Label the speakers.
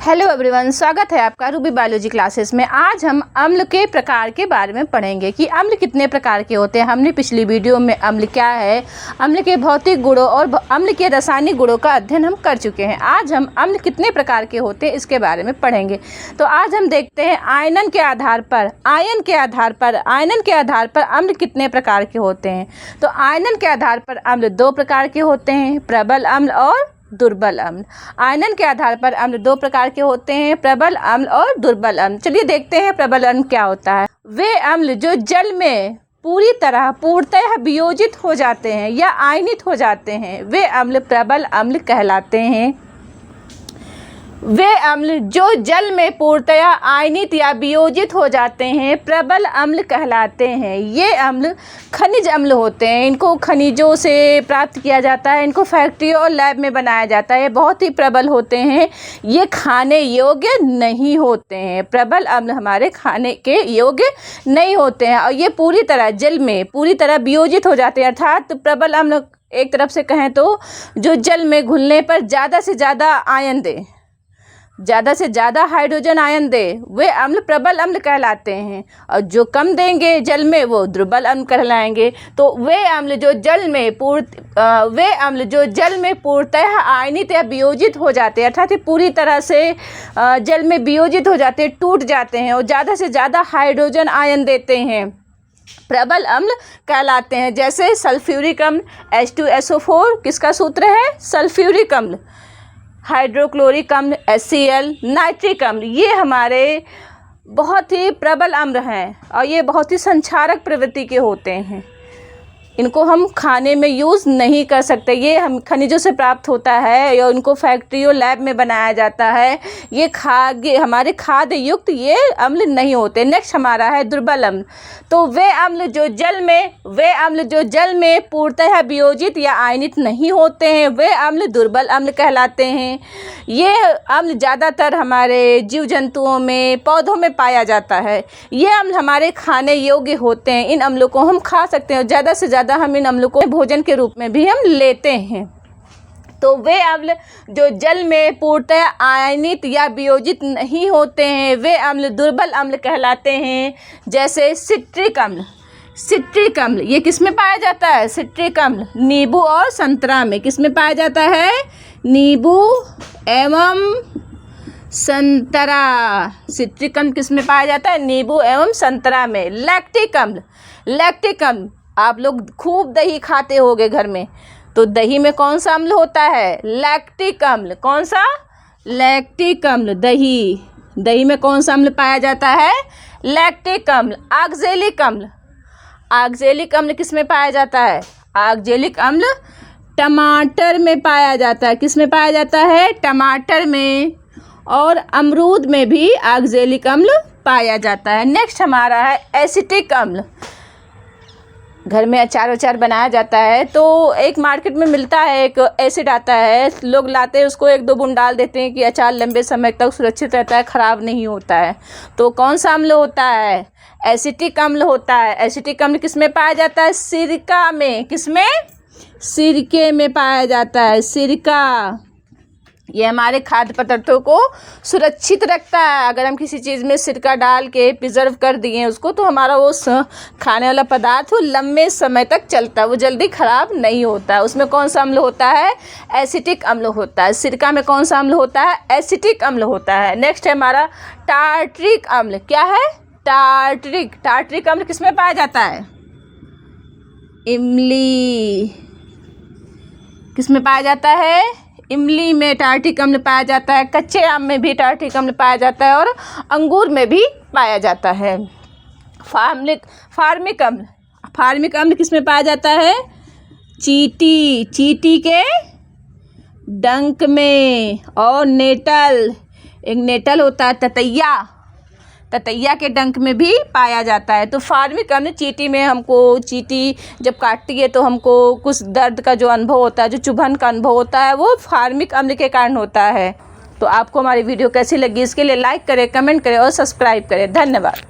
Speaker 1: Hello everyone, स्वागत है आपका रूबी बायोलॉजी क्लासेस में। आज हम अम्ल के प्रकार के बारे में पढ़ेंगे कि अम्ल कितने प्रकार के होते हैं। हमने पिछली वीडियो में अम्ल क्या है, अम्ल के भौतिक गुणों और अम्ल के रासायनिक गुणों का अध्ययन हम कर चुके हैं। आज हम अम्ल कितने प्रकार के होते हैं इसके बारे में पढ़ेंगे। तो आज हम देखते हैं आयन के आधार पर अम्ल कितने प्रकार के होते हैं। तो आयन के आधार पर अम्ल दो प्रकार के होते हैं, प्रबल अम्ल और दुर्बल अम्ल। आयनन के आधार पर अम्ल दो प्रकार के होते हैं, प्रबल अम्ल और दुर्बल अम्ल। चलिए देखते हैं प्रबल अम्ल क्या होता है। वे अम्ल जो जल में पूर्णतः वियोजित हो जाते हैं या आयनित हो जाते हैं, वे अम्ल प्रबल अम्ल कहलाते हैं। वे अम्ल जो जल में पूर्णतः आयनित या वियोजित हो जाते हैं, प्रबल अम्ल कहलाते हैं। ये अम्ल खनिज अम्ल होते हैं, इनको खनिजों से प्राप्त किया जाता है, इनको फैक्ट्रियों और लैब में बनाया जाता है। ये बहुत ही प्रबल होते हैं, ये खाने योग्य नहीं होते हैं। प्रबल अम्ल हमारे खाने के योग्य नहीं होते हैं और ये पूरी तरह जल में पूरी तरह वियोजित हो जाते हैं। अर्थात प्रबल अम्ल एक तरफ से कहें तो जो जल में घुलने पर ज़्यादा से ज़्यादा आयन दे, ज़्यादा से ज़्यादा हाइड्रोजन आयन दे, वे अम्ल प्रबल अम्ल कहलाते हैं। और जो कम देंगे जल में वो दुर्बल अम्ल कहलाएंगे। तो वे अम्ल जो जल में पूर्णतः आयनित या वियोजित हो जाते हैं, अर्थात पूरी तरह से जल में वियोजित हो जाते हैं, टूट जाते हैं और ज़्यादा से ज़्यादा हाइड्रोजन आयन देते हैं, प्रबल अम्ल कहलाते हैं। जैसे सल्फ्यूरिक अम्ल H2SO4 किसका सूत्र है? सल्फ्यूरिक अम्ल। हाइड्रोक्लोरिक अम्ल HCl, नाइट्रिक अम्ल, ये हमारे बहुत ही प्रबल अम्ल हैं और ये बहुत ही संक्षारक प्रवृत्ति के होते हैं। इनको हम खाने में यूज़ नहीं कर सकते। ये हम खनिजों से प्राप्त होता है या इनको फैक्ट्रियों लैब में बनाया जाता है। ये हमारे खाद्य युक्त ये अम्ल नहीं होते। नेक्स्ट हमारा है दुर्बल अम्ल। तो वे अम्ल जो जल में पूर्णतः वियोजित या आयनित नहीं होते हैं, वे अम्ल दुर्बल अम्ल कहलाते हैं। ये अम्ल ज़्यादातर हमारे जीव जंतुओं में, पौधों में पाया जाता है। ये अम्ल हमारे खाने योग्य होते हैं। इन अम्लों को हम खा सकते हैं और ज़्यादा से ज़्यादा हम इन अम्लों को भोजन के रूप में भी हम लेते हैं। तो वे अम्ल जो जल में पूर्णतः आयनित या वियोजित नहीं होते हैं, वे अम्ल दुर्बल अम्ल कहलाते हैं। जैसे सिट्रिक अम्ल ये किस में पाया जाता है? सिट्रिक अम्ल नींबू और संतरा में। किस में पाया जाता है? नींबू एवं संतरा। सिट्रिक अम्ल किस में पाया जाता है? नींबू एवं संतरा में। लैक्टिक अम्ल आप लोग खूब दही खाते होंगे घर में, तो दही में कौन सा अम्ल होता है? लैक्टिक अम्ल। कौन सा? लैक्टिक अम्ल। दही में कौन सा अम्ल पाया जाता है? लैक्टिक अम्ल। ऑक्जेलिक अम्ल किस में पाया जाता है? ऑक्जेलिक अम्ल टमाटर में पाया जाता है। किस में पाया जाता है? टमाटर में। और अमरूद में भी ऑक्जेलिक अम्ल पाया जाता है। नेक्स्ट हमारा है एसिटिक अम्ल। घर में अचार बनाया जाता है तो एक मार्केट में मिलता है, एक एसिड आता है, लोग लाते हैं उसको, एक दो बूंद डाल देते हैं कि अचार लंबे समय तक सुरक्षित रहता है, ख़राब नहीं होता है। तो कौन सा अम्ल होता है? एसिटिक अम्ल होता है। एसिटिक अम्ल किस में पाया जाता है? सिरका में। किस में? सिरके में पाया जाता है। सिरका ये हमारे खाद्य पदार्थों को सुरक्षित रखता है। अगर हम किसी चीज़ में सिरका डाल के प्रिजर्व कर दिए उसको, तो हमारा वो खाने वाला पदार्थ वो लंबे समय तक चलता है, वो जल्दी ख़राब नहीं होता है। उसमें कौन सा अम्ल होता है? एसिटिक अम्ल होता है। सिरका में कौन सा अम्ल होता है? एसिटिक अम्ल होता है। नेक्स्ट है हमारा टार्ट्रिक अम्ल। क्या है? टार्ट्रिक अम्ल किस में पाया जाता है? इमली। किस में पाया जाता है? इमली में टार्ट्रिक अम्ल पाया जाता है। कच्चे आम में भी टार्ट्रिक अम्ल पाया जाता है और अंगूर में भी पाया जाता है। फार्मिक अम्ल किस में पाया जाता है? चींटी के डंक में। और एक नेटल होता है, ततैया के डंक में भी पाया जाता है। तो फार्मिक अम्ल चींटी जब काटती है तो हमको कुछ दर्द का जो अनुभव होता है, जो चुभन का अनुभव होता है, वो फार्मिक अम्ल के कारण होता है। तो आपको हमारी वीडियो कैसी लगी इसके लिए लाइक करें, कमेंट करें और सब्सक्राइब करें। धन्यवाद।